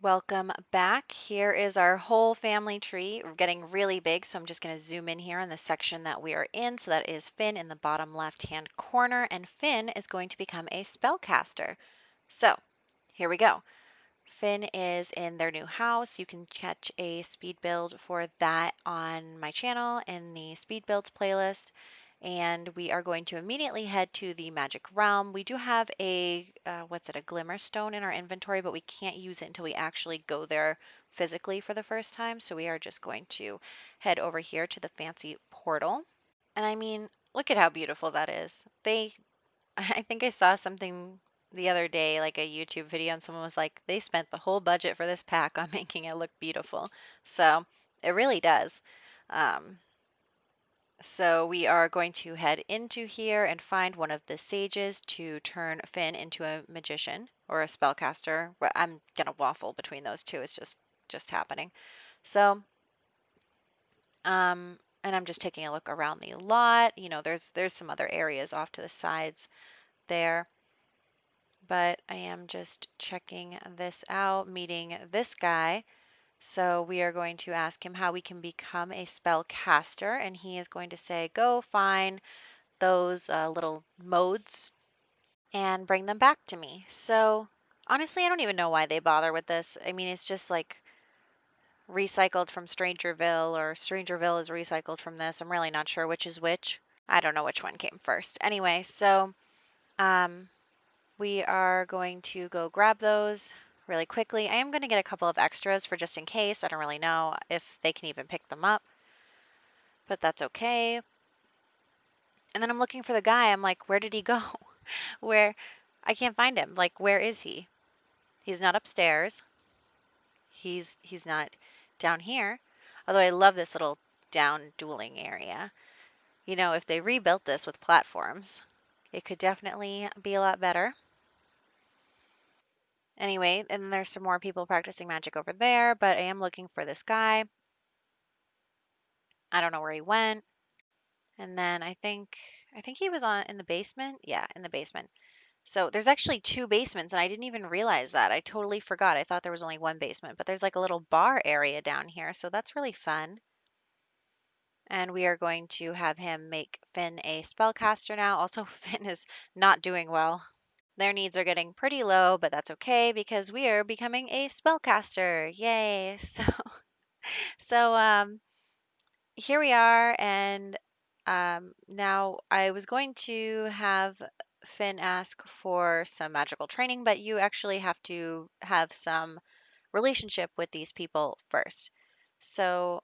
Welcome back. Here is our whole family tree. We're getting really big, so I'm just going to zoom in here on the section that we are in. So that is Finn in the bottom left-hand corner, and Finn is going to become a spellcaster. So here we go. Finn is in their new house. You can catch a speed build for that on my channel in the speed builds playlist. And we are going to immediately head to the magic realm. We do have a, what's it, a glimmer stone in our inventory, but we can't use it until we actually go there physically for the first time. So we are just going to head over here to the fancy portal. And I mean, look at how beautiful that is. I think I saw something the other day, like a YouTube video, and someone was like, they spent the whole budget for this pack on making it look beautiful. So it really does. Um, so we are going to head into here and find one of the sages to turn Finn into a magician or a spellcaster. I'm gonna waffle between those two. It's just happening. So, and I'm just taking a look around the lot. You know, there's some other areas off to the sides there. But I am just checking this out, meeting this guy. So we are going to ask him how we can become a spellcaster, and he is going to say, go find those little modes and bring them back to me. So honestly, I don't even know why they bother with this. I mean, it's just like recycled from Strangerville, or Strangerville is recycled from this. I'm really not sure which is which. I don't know which one came first. Anyway, so um, we are going to go grab those really quickly. I am going to get a couple of extras for just in case. I don't really know if they can even pick them up, but that's okay. And then I'm looking for the guy. I'm like, where did he go? Where? I can't find him. Like, where is he? He's not upstairs. He's not down here. Although I love this little down dueling area. You know, if they rebuilt this with platforms, it could definitely be a lot better. Anyway, and then there's some more people practicing magic over there, but I am looking for this guy. I don't know where he went. And then I think he was on in the basement. Yeah, in the basement. So there's actually two basements, and I didn't even realize that. I totally forgot. I thought there was only one basement, but there's like a little bar area down here, so that's really fun. And we are going to have him make Finn a spellcaster now. Also, Finn is not doing well. Their needs are getting pretty low, but that's okay because we are becoming a spellcaster. Yay. So here we are, and now I was going to have Finn ask for some magical training, but you actually have to have some relationship with these people first. So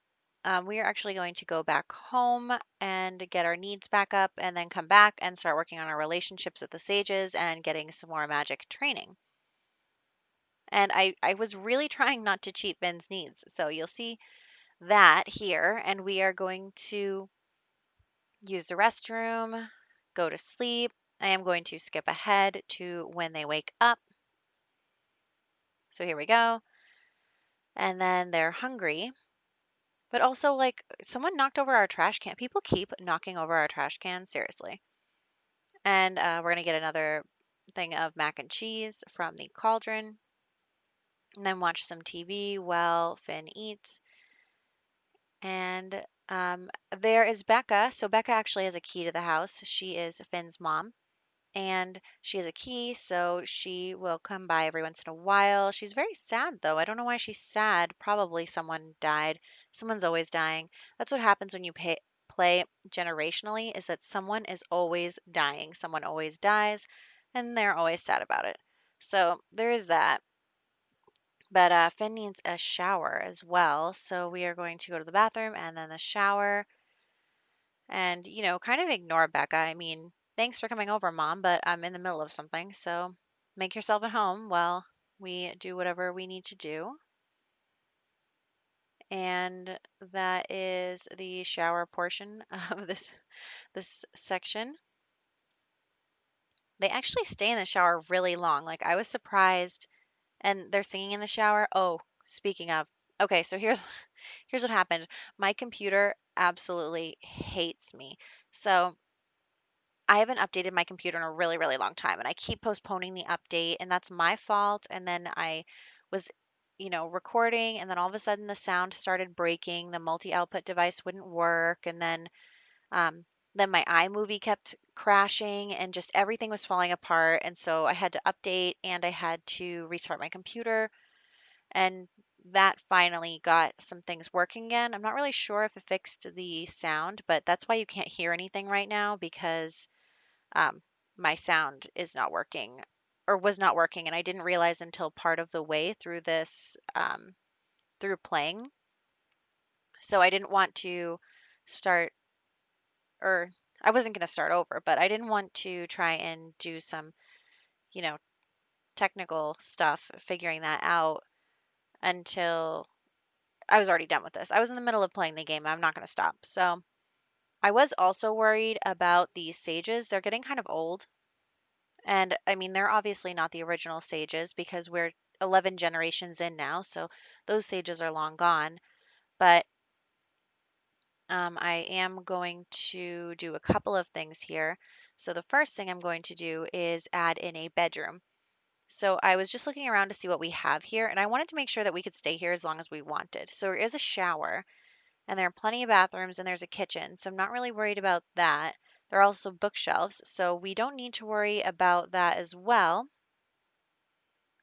we are actually going to go back home and get our needs back up, and then come back and start working on our relationships with the sages and getting some more magic training. And I was really trying not to cheat Finn's needs. So you'll see that here, and we are going to use the restroom, go to sleep. I am going to skip ahead to when they wake up. So here we go. And then they're hungry. But also, like, someone knocked over our trash can. People keep knocking over our trash can, seriously. And we're going to get another thing of mac and cheese from the cauldron. And then watch some TV while Finn eats. And there is Becca. So Becca actually has a key to the house. She is Finn's mom. And she has a key, so she will come by every once in a while. She's very sad, though. I don't know why she's sad. Probably someone died. Someone's always dying. That's what happens when you play generationally, is that someone is always dying. Someone always dies, and they're always sad about it. So there is that. But Finn needs a shower as well, so we are going to go to the bathroom and then the shower and, kind of ignore Becca. I mean, thanks for coming over, Mom, but I'm in the middle of something, so make yourself at home while we do whatever we need to do. And that is the shower portion of this section. They actually stay in the shower really long. Like, I was surprised, and they're singing in the shower. Oh, speaking of, okay, so here's what happened. My computer absolutely hates me. So I haven't updated my computer in a really, really long time, and I keep postponing the update, and that's my fault. And then I was recording, and then all of a sudden the sound started breaking. The multi-output device wouldn't work, and um, then my iMovie kept crashing, and just everything was falling apart. And so I had to update, and I had to restart my computer, and that finally got some things working again. I'm not really sure if it fixed the sound, but that's why you can't hear anything right now, because um, my sound is not working, or was not working, and I didn't realize until part of the way through this, through playing. So I didn't want to start, or I wasn't going to start over, but I didn't want to try and do some, you know, technical stuff, figuring that out until I was already done with this. I was in the middle of playing the game. I'm not going to stop. So I was also worried about the sages. They're getting kind of old. And I mean, they're obviously not the original sages, because we're 11 generations in now. So those sages are long gone. But I am going to do a couple of things here. So the first thing I'm going to do is add in a bedroom. So I was just looking around to see what we have here, and I wanted to make sure that we could stay here as long as we wanted. So there is a shower, and there are plenty of bathrooms, and there's a kitchen. So I'm not really worried about that. There are also bookshelves, so we don't need to worry about that as well.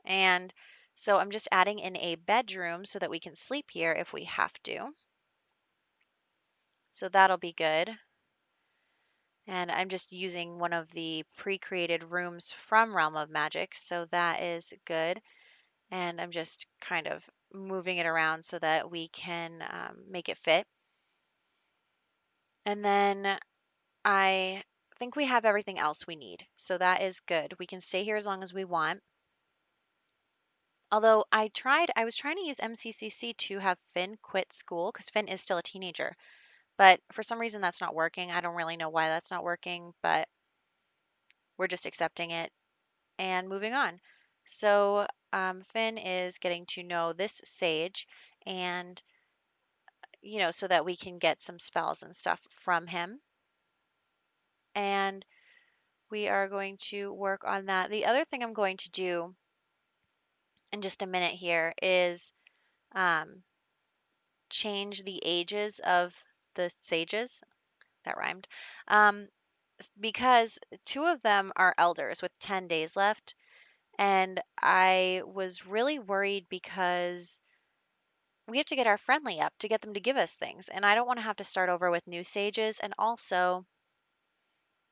And so I'm just adding in a bedroom so that we can sleep here if we have to. So that'll be good. And I'm just using one of the pre-created rooms from Realm of Magic, so that is good. And I'm just kind of moving it around so that we can make it fit. And then I think we have everything else we need, so that is good. We can stay here as long as we want. Although I was trying to use MCCC to have Finn quit school, because Finn is still a teenager. But for some reason that's not working. I don't really know why that's not working, but we're just accepting it and moving on. So Finn is getting to know this sage, and so that we can get some spells and stuff from him. And we are going to work on that. The other thing I'm going to do in just a minute here is um, change the ages of the sages. That rhymed. Um, because two of them are elders with 10 days left. And I was really worried because we have to get our friendly up to get them to give us things. And I don't want to have to start over with new sages. And also,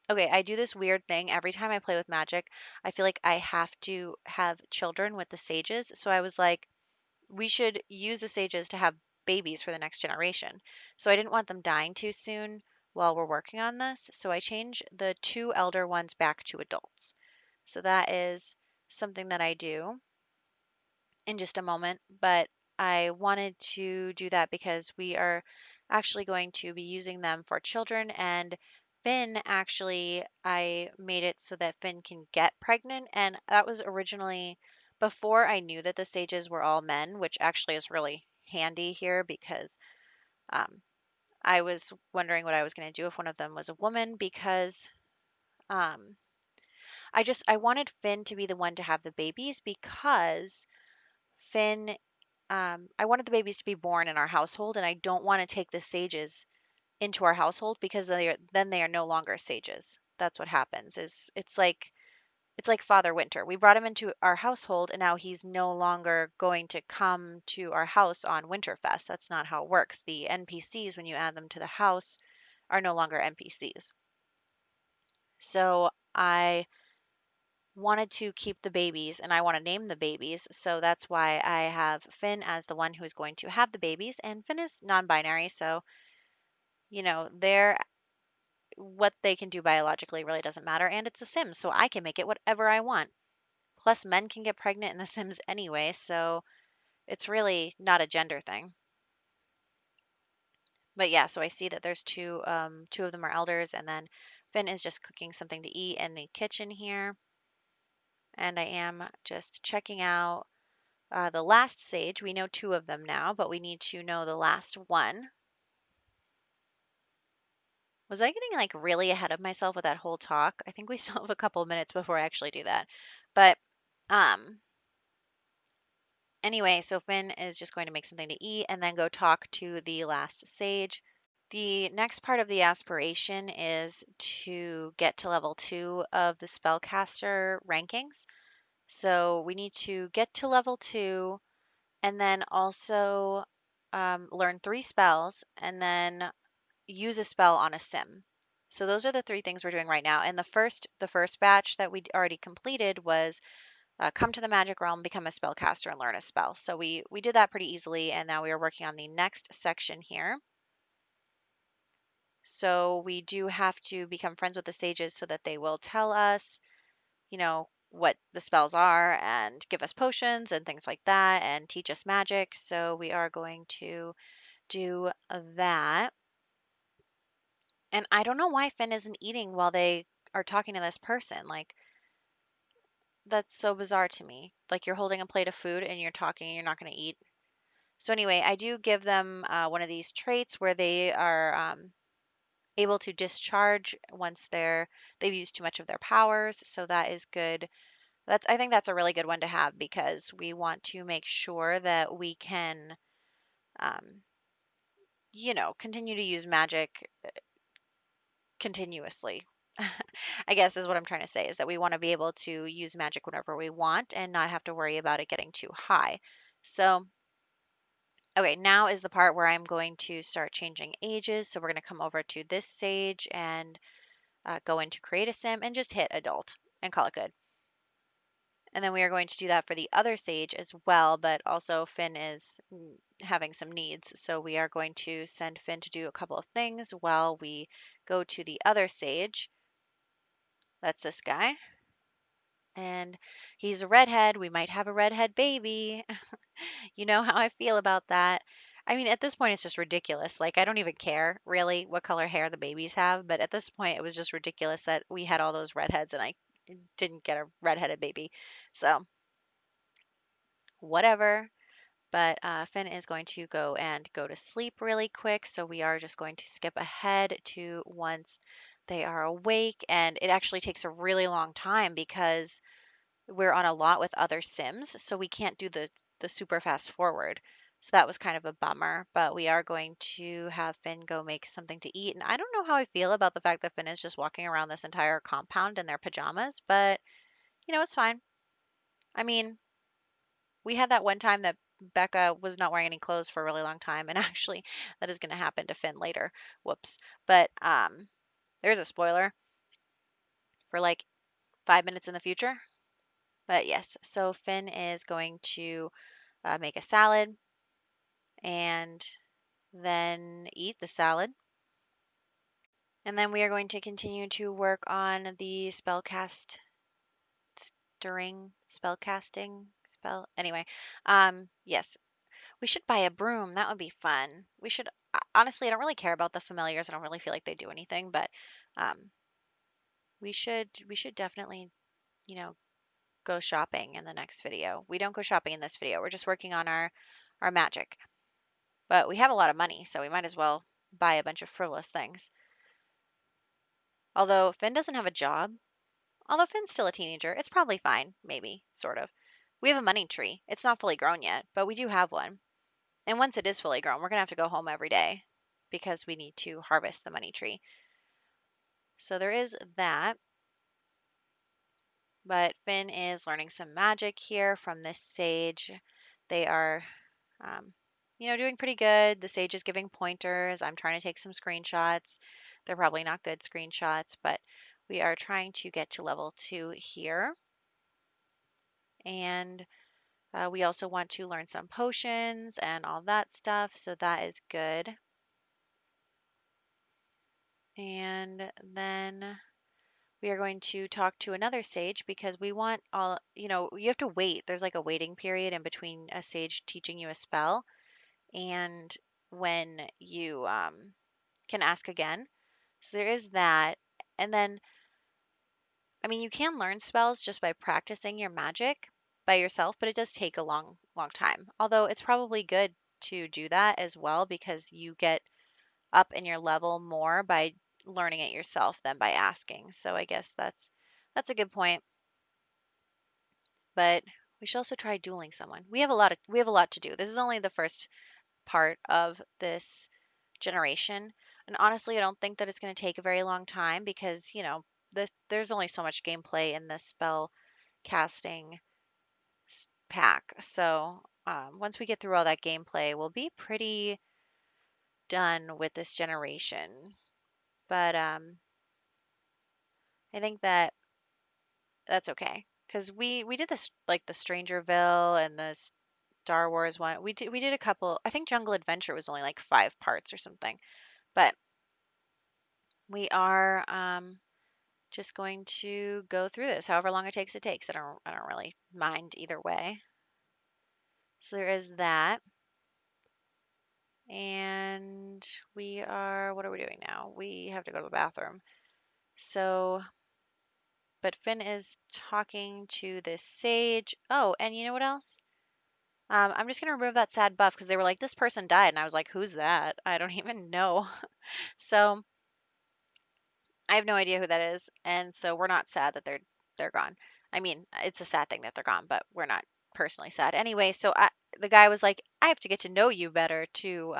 okay, I do this weird thing every time I play with magic. I feel like I have to have children with the sages. So I was like, we should use the sages to have babies for the next generation. So I didn't want them dying too soon while we're working on this. So I changed the two elder ones back to adults. So that is something that I do in just a moment, but I wanted to do that because we are actually going to be using them for children. And Finn, actually, I made it so that Finn can get pregnant. And that was originally before I knew that the sages were all men, which actually is really handy here, because um, I was wondering what I was going to do if one of them was a woman, because um, I wanted Finn to be the one to have the babies, because Finn I wanted the babies to be born in our household, and I don't want to take the sages into our household, because then they are no longer sages. That's what happens. Is it's like Father Winter. We brought him into our household, and now he's no longer going to come to our house on Winterfest. That's not how it works. The NPCs, when you add them to the house, are no longer NPCs. So I wanted to keep the babies, and I want to name the babies. So that's why I have Finn as the one who is going to have the babies. And Finn is non binary. So, they're what they can do biologically really doesn't matter. And it's a Sim. So I can make it whatever I want. Plus, men can get pregnant in The Sims anyway. So it's really not a gender thing. But yeah, so I see that there's two of them are elders, and then Finn is just cooking something to eat in the kitchen here. And I am just checking out the last sage. We know two of them now, but we need to know the last one. Was I getting like really ahead of myself with that whole talk? I think we still have a couple of minutes before I actually do that. But um Anyway, so Finn is just going to make something to eat and then go talk to the last sage. The next part of the aspiration is to get to level 2 of the spellcaster rankings. So we need to get to level 2 and then also learn 3 spells and then use a spell on a sim. So those are the 3 things we're doing right now. And the first batch that we already completed was come to the magic realm, become a spellcaster, and learn a spell. So we did that pretty easily, and now we are working on the next section here. So we do have to become friends with the sages so that they will tell us, what the spells are and give us potions and things like that and teach us magic. So we are going to do that. And I don't know why Finn isn't eating while they are talking to this person. Like, that's so bizarre to me. Like, you're holding a plate of food and you're talking and you're not going to eat. So anyway, I do give them one of these traits where they are able to discharge once they've used too much of their powers. So that is good. I think that's a really good one to have because we want to make sure that we can, um, continue to use magic continuously. I guess is what I'm trying to say is that we want to be able to use magic whenever we want and not have to worry about it getting too high. So okay, now is the part where I'm going to start changing ages. So we're going to come over to this sage and go into create a sim and just hit adult and call it good. And then we are going to do that for the other sage as well, but also Finn is having some needs. So we are going to send Finn to do a couple of things while we go to the other sage. That's this guy. And he's a redhead. We might have a redhead baby. You know how I feel about that. I mean, at this point, it's just ridiculous. Like, I don't even care really what color hair the babies have. But at this point, it was just ridiculous that we had all those redheads and I didn't get a redheaded baby. So, whatever. But Finn is going to go to sleep really quick. So, we are just going to skip ahead to once they are awake. And it actually takes a really long time because we're on a lot with other Sims, so we can't do the super fast forward. So that was kind of a bummer, but we are going to have Finn go make something to eat. And I don't know how I feel about the fact that Finn is just walking around this entire compound in their pajamas, but it's fine. I mean, we had that one time that Becca was not wearing any clothes for a really long time, and actually that is going to happen to Finn later. Whoops. But there's a spoiler for like 5 minutes in the future. But yes, so Finn is going to make a salad and then eat the salad. And then we are going to continue to work on the spellcasting spell. Anyway, yes, we should buy a broom. That would be fun. We should, honestly, I don't really care about the familiars. I don't really feel like they do anything, but um, we should definitely, you know, go shopping in the next video. We don't go shopping in this video. We're just working on our magic. But we have a lot of money, so we might as well buy a bunch of frivolous things. Although Finn doesn't have a job, although Finn's still a teenager, it's probably fine, maybe, sort of. We have a money tree. It's not fully grown yet, but we do have one. And once it is fully grown, we're going to have to go home every day because we need to harvest the money tree. So there is that. But Finn is learning some magic here from this sage. They are Um, doing pretty good. The sage is giving pointers. I'm trying to take some screenshots. They're probably not good screenshots, but we are trying to get to level 2 here. And we also want to learn some potions and all that stuff, so that is good. And then we are going to talk to another sage because we want you have to wait. There's like a waiting period in between a sage teaching you a spell and when you can ask again. So there is that. And then, I mean, you can learn spells just by practicing your magic by yourself, but it does take a long, long time. Although it's probably good to do that as well because you get up in your level more by learning it yourself than by asking. So I guess that's a good point. But We should also try dueling someone. We have a lot to do. This is only the first part of this generation. And honestly, I don't think that it's going to take a very long time because, there's only so much gameplay in this spell casting pack. So once we get through all that gameplay, we'll be pretty done with this generation. But I think that that's okay because we did this like the Strangerville and the Star Wars one. We did a couple. I think Jungle Adventure was only like 5 parts or something. But we are just going to go through this however long it takes. It takes. I don't really mind either way. So there is that. And what are we doing now? We have to go to the bathroom. So, but Finn is talking to this sage. Oh, and you know what else? I'm just gonna remove that sad buff because they were like, this person died, and I was like, who's that? I don't even know. So I have no idea who that is, and so we're not sad that they're gone. I mean, it's a sad thing that they're gone, but we're not personally sad. Anyway, the guy was like, I have to get to know you better to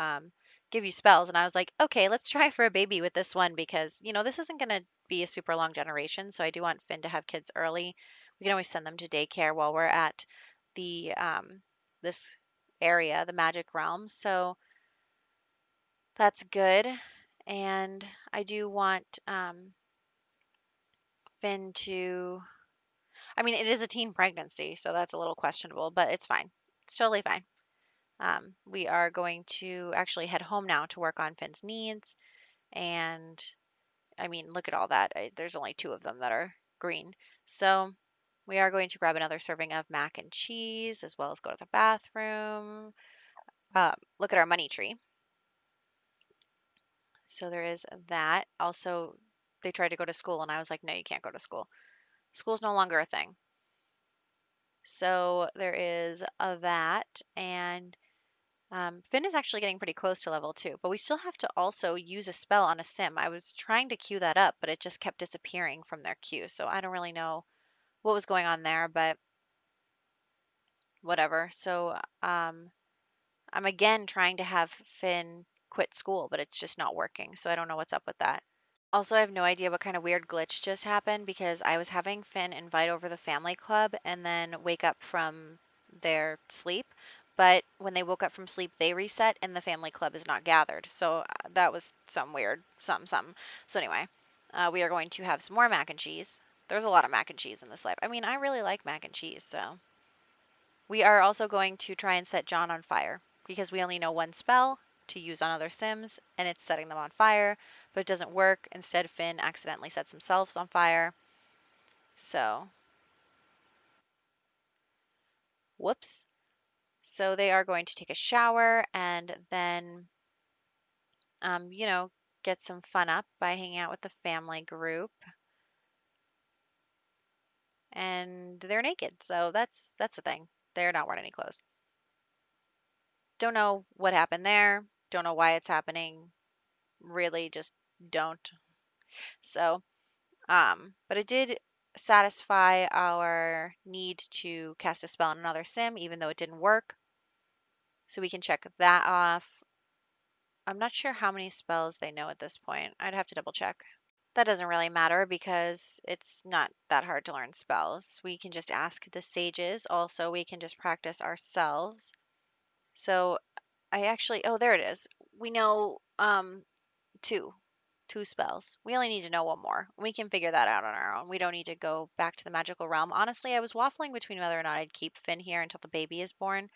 give you spells, and I was like, okay, let's try for a baby with this one because this isn't gonna be a super long generation, so I do want Finn to have kids early. We can always send them to daycare while we're at the this area, the magic realm. So that's good, and I do want Finn to, I mean, it is a teen pregnancy, so that's a little questionable, but it's fine. It's totally fine. We are going to actually head home now to work on Finn's needs. And I mean, look at all that. There's only 2 of them that are green. So we are going to grab another serving of mac and cheese as well as go to the bathroom. Look at our money tree. So there is that. Also, they tried to go to school, and I was like, no, you can't go to school. School's no longer a thing. So there is that, and Finn is actually getting pretty close to level 2, but we still have to also use a spell on a sim. I was trying to queue that up, but it just kept disappearing from their queue, so I don't really know what was going on there, but whatever. So I'm again trying to have Finn quit school, but it's just not working, so I don't know what's up with that. Also, I have no idea what kind of weird glitch just happened because I was having Finn invite over the family club and then wake up from their sleep. But when they woke up from sleep, they reset and the family club is not gathered. So that was some weird something, something. So anyway, we are going to have some more mac and cheese. There's a lot of mac and cheese in this life. I mean, I really like mac and cheese, so. We are also going to try and set John on fire because we only know one spell to use on other Sims and it's setting them on fire, but it doesn't work. Instead, Finn accidentally sets himself on fire. So, whoops. So they are going to take a shower and then, um, you know, get some fun up by hanging out with the family group. And they're naked, so that's the thing. They're not wearing any clothes. Don't know what happened there. Don't know why it's happening. Really, just don't. So, but it did satisfy our need to cast a spell on another sim, even though it didn't work. So we can check that off. I'm not sure how many spells they know at this point. I'd have to double check. That doesn't really matter because it's not that hard to learn spells. We can just ask the sages. Also, we can just practice ourselves. So oh, there it is. We know two. Two spells. We only need to know one more. We can figure that out on our own. We don't need to go back to the magical realm. Honestly, I was waffling between whether or not I'd keep Finn here until the baby is born,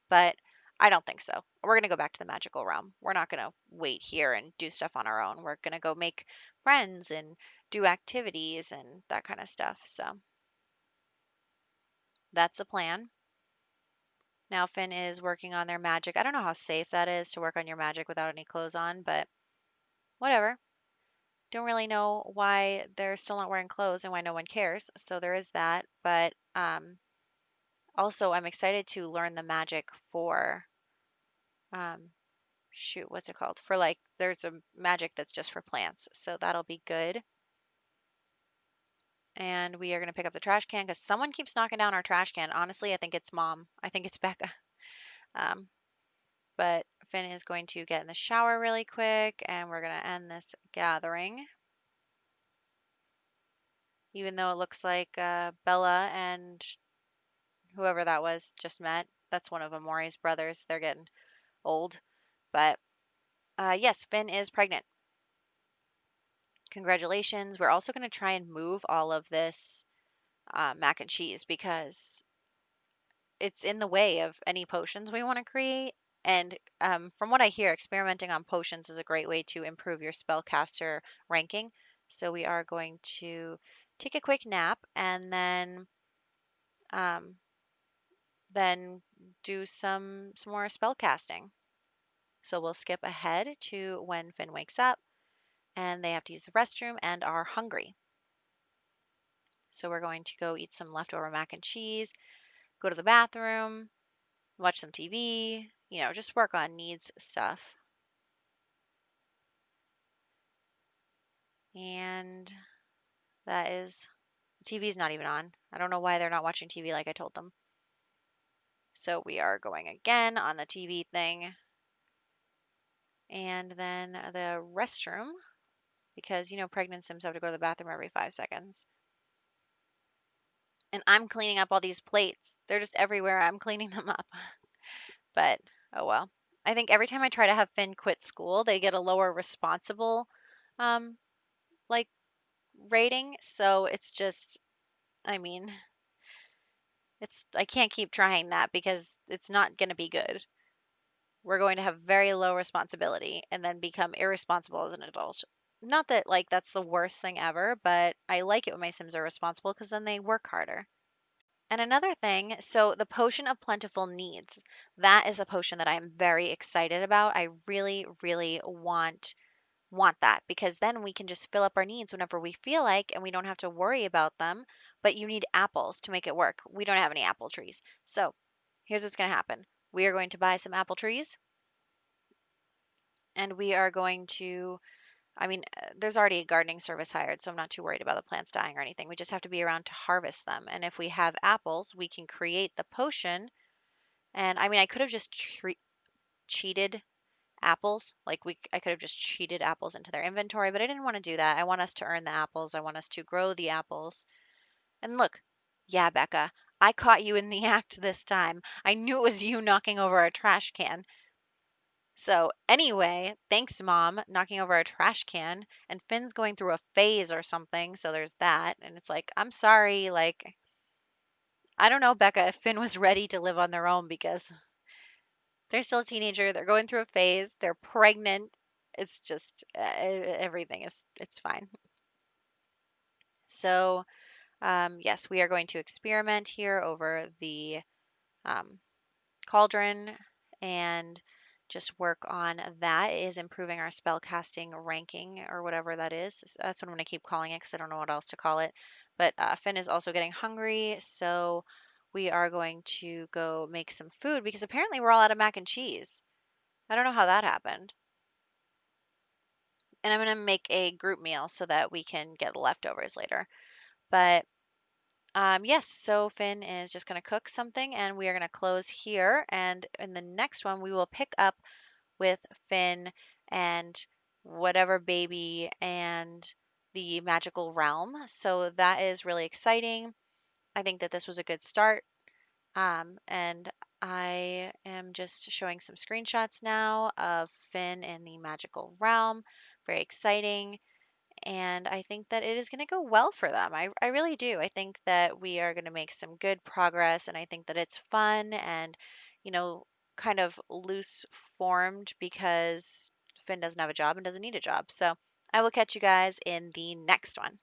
but I don't think so. We're going to go back to the magical realm. We're not going to wait here and do stuff on our own. We're going to go make friends and do activities and that kind of stuff. So that's the plan. Now Finn is working on their magic. I don't know how safe that is to work on your magic without any clothes on, but whatever. Don't really know why they're still not wearing clothes and why no one cares. So there is that. But also, I'm excited to learn the magic for, um, shoot, what's it called? For like, there's a magic that's just for plants. So that'll be good. And we are going to pick up the trash can because someone keeps knocking down our trash can. Honestly, I think it's Mom. I think it's Becca. Um, but Finn is going to get in the shower really quick and we're going to end this gathering. Even though it looks like Bella and whoever that was just met. That's one of Amori's brothers. They're getting old. But yes, Finn is pregnant. Congratulations. We're also going to try and move all of this mac and cheese because it's in the way of any potions we want to create. And from what I hear, experimenting on potions is a great way to improve your spellcaster ranking. So we are going to take a quick nap and um, then do some more spell casting. So we'll skip ahead to when Finn wakes up and they have to use the restroom and are hungry. So we're going to go eat some leftover mac and cheese, go to the bathroom, watch some TV, just work on needs stuff. And that is, TV's not even on. I don't know why they're not watching TV like I told them. So we are going again on the TV thing. And then the restroom, because, pregnant Sims have to go to the bathroom every 5 seconds. And I'm cleaning up all these plates. They're just everywhere. I'm cleaning them up. But oh well. I think every time I try to have Finn quit school, they get a lower responsible um like rating. So it's just, I mean, I can't keep trying that because it's not going to be good. We're going to have very low responsibility and then become irresponsible as an adult. Not that that's the worst thing ever, but I like it when my Sims are responsible because then they work harder. And another thing, so the potion of plentiful needs, that is a potion that I am very excited about. I really, really want that because then we can just fill up our needs whenever we feel like and we don't have to worry about them. But you need apples to make it work. We don't have any apple trees. So here's what's going to happen. We are going to buy some apple trees and we are going to, there's already a gardening service hired, so I'm not too worried about the plants dying or anything. We just have to be around to harvest them. And if we have apples, we can create the potion. And I could have just cheated apples. I could have just cheated apples into their inventory, but I didn't want to do that. I want us to earn the apples. I want us to grow the apples. And look, yeah, Becca, I caught you in the act this time. I knew it was you knocking over a trash can. So anyway, thanks, Mom, knocking over a trash can. And Finn's going through a phase or something, so there's that. And it's like, I'm sorry, I don't know, Becca, if Finn was ready to live on their own because they're still a teenager. They're going through a phase. They're pregnant. It's just everything it's fine. So yes, we are going to experiment here over the um, cauldron and just work on that. It is improving our spell casting ranking or whatever that is. That's what I'm going to keep calling it because I don't know what else to call it. But Finn is also getting hungry, so we are going to go make some food because apparently we're all out of mac and cheese. I don't know how that happened. And I'm going to make a group meal so that we can get leftovers later. But yes, so Finn is just going to cook something and we are going to close here. And in the next one, we will pick up with Finn and whatever baby and the magical realm. So that is really exciting. I think that this was a good start. And I am just showing some screenshots now of Finn in the magical realm. Very exciting. And I think that it is going to go well for them. I really do. I think that we are going to make some good progress, and I think that it's fun and, you know, kind of loose formed because Finn doesn't have a job and doesn't need a job. So I will catch you guys in the next one.